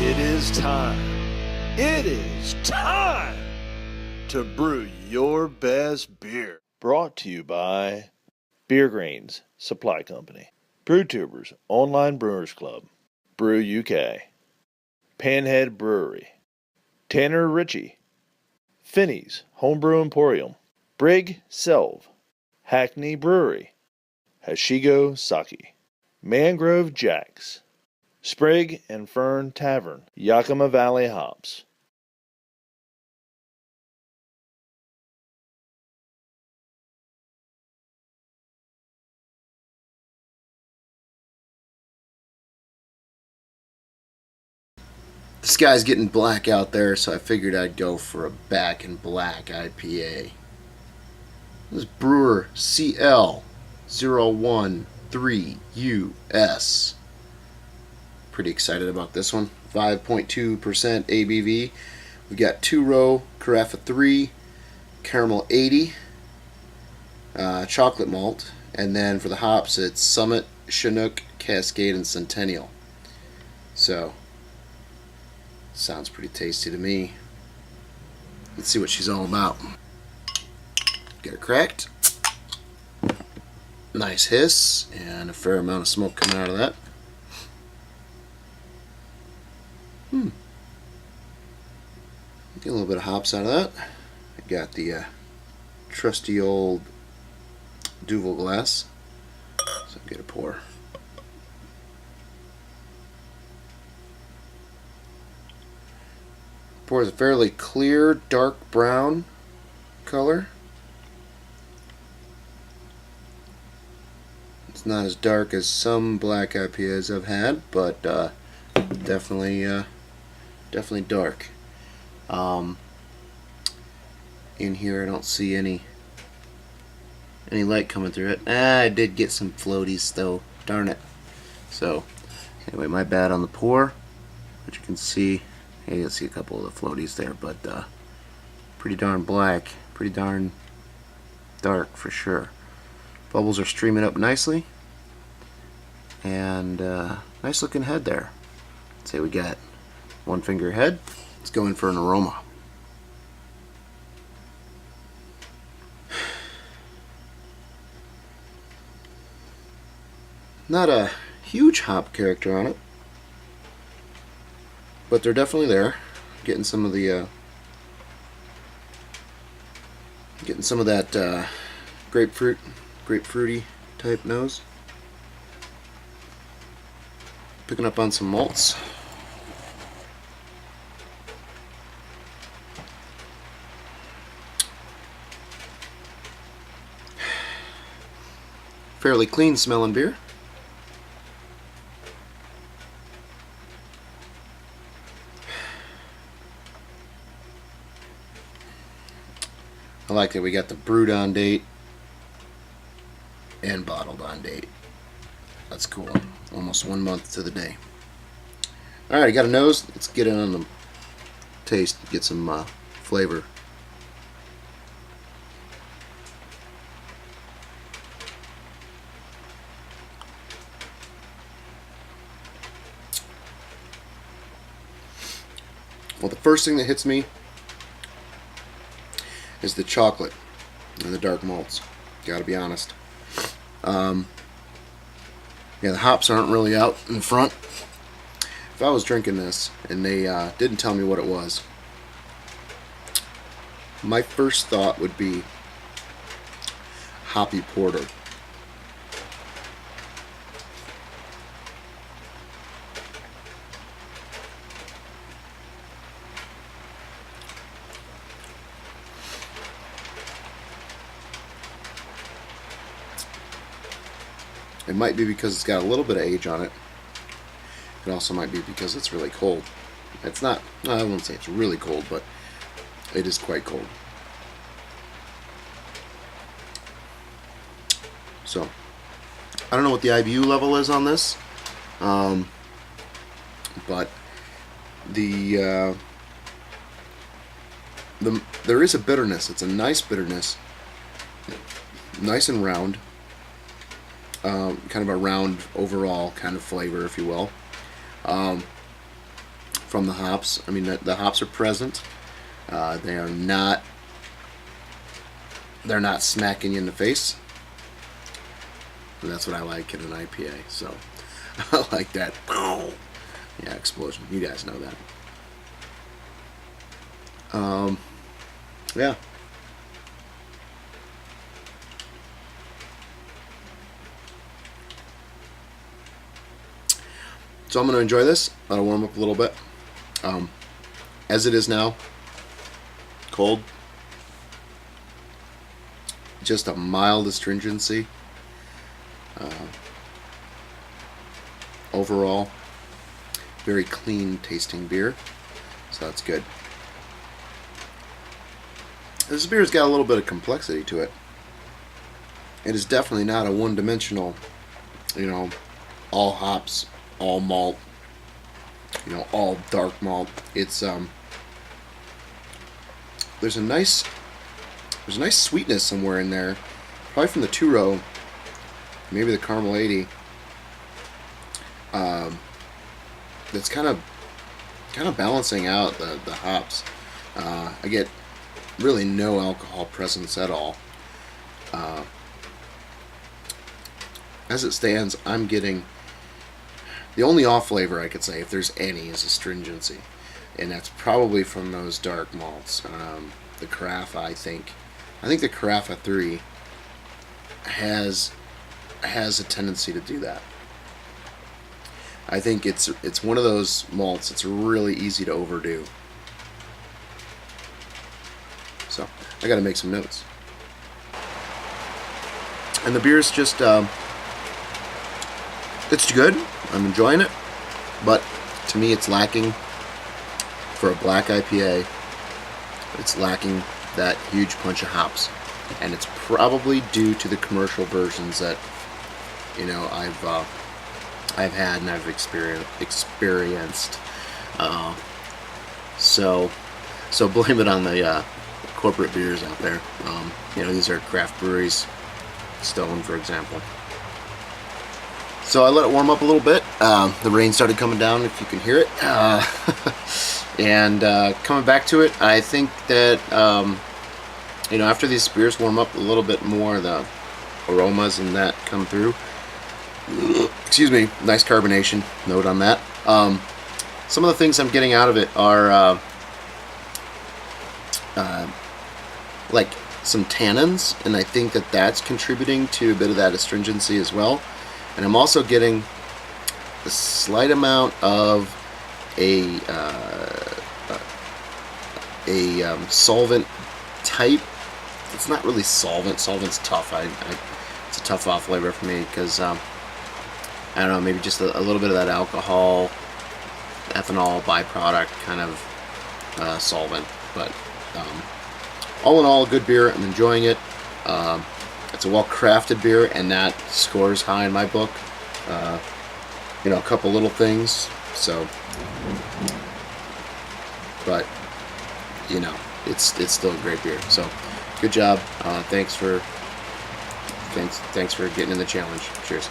It is time. It is time to brew your best beer. Brought to you by Beer Greens Supply Company, BrewTubers Online Brewers Club, Brew UK, Panhead Brewery, Tanner Ritchie, Finney's Homebrew Emporium, Brig Selv, Hackney Brewery, Hashigo Sake, Mangrove Jacks, Sprig and Fern Tavern, Yakima Valley Hops. The sky's getting black out there, so I figured I'd go for a Back in Black IPA. This is brewer CL013US. Pretty excited about this one. 5.2% ABV. We got 2-row Carafa 3, Caramel 80, chocolate malt, and then for the hops it's Summit, Chinook, Cascade, and Centennial. So, sounds pretty tasty to me. Let's see what she's all about. Get her cracked. Nice hiss, and a fair amount of smoke coming out of that. Get a little bit of hops out of that. I got the trusty old Duvel glass, so get a pour. Pour is a fairly clear, dark brown color. It's not as dark as some black IPAs I've had, but definitely dark. In here I don't see any light coming through it. I did get some floaties though, darn it. So anyway, my bad on the pour, but you can see, you'll see a couple of the floaties there, but pretty darn black, pretty darn dark for sure. Bubbles are streaming up nicely, and nice looking head there. Let's say we got one finger head. Let's go in for an aroma. Not a huge hop character on it, but they're definitely there. Getting some of the that grapefruity type nose. Picking up on some malts. Fairly clean smelling beer. I like that we got the brewed on date and bottled on date. That's cool. Almost 1 month to the day. Alright, got a nose. Let's get in on the taste, get some flavor. Well, the first thing that hits me is the chocolate and the dark malts. Gotta be honest. Yeah, the hops aren't really out in the front. If I was drinking this and they didn't tell me what it was, my first thought would be hoppy porter. It might be because it's got a little bit of age on it. It also might be because it's really cold. It's not, I wouldn't say it's really cold, but it is quite cold. So, I don't know what the IBU level is on this, but there is a bitterness. It's a nice bitterness, nice and round. Kind of a round overall kind of flavor, if you will. from the hops. I mean, the hops are present. They're not smacking you in the face. And that's what I like in an IPA. So I like that. Yeah, explosion. You guys know that. Yeah. So I'm going to enjoy this. Let it warm up a little bit. As it is now, cold. Just a mild astringency. Overall, very clean tasting beer. So that's good. This beer's got a little bit of complexity to it. It is definitely not a one-dimensional, all hops, all malt, all dark malt. It's there's a nice sweetness somewhere in there, probably from the 2-row, maybe the Caramel 80. That's kind of balancing out the hops. I get really no alcohol presence at all. As it stands, I'm getting the only off flavor I could say, if there's any, is astringency, and that's probably from those dark malts. The Carafa, I think the Carafa 3 has a tendency to do that. I think it's one of those malts it's really easy to overdo. So I got to make some notes. And the beer's just it's good. I'm enjoying it, but to me it's lacking, for a black IPA, it's lacking that huge punch of hops, and it's probably due to the commercial versions that I've had and I've experienced. So blame it on the corporate beers out there. These are craft breweries, Stone for example. So I let it warm up a little bit. The rain started coming down, if you can hear it. And coming back to it, I think that after these beers warm up a little bit more, the aromas and that come through. Excuse me, nice carbonation note on that. Some of the things I'm getting out of it are like some tannins, and I think that that's contributing to a bit of that astringency as well. And I'm also getting a slight amount of a solvent type. It's not really solvent. Solvent's tough. It's a tough off flavor for me because I don't know, maybe just a little bit of that alcohol, ethanol byproduct kind of solvent. But all in all, a good beer. I'm enjoying it. It's a well-crafted beer, and that scores high in my book. A couple little things. So, but it's still a great beer. So, good job. Thanks for getting in the challenge. Cheers.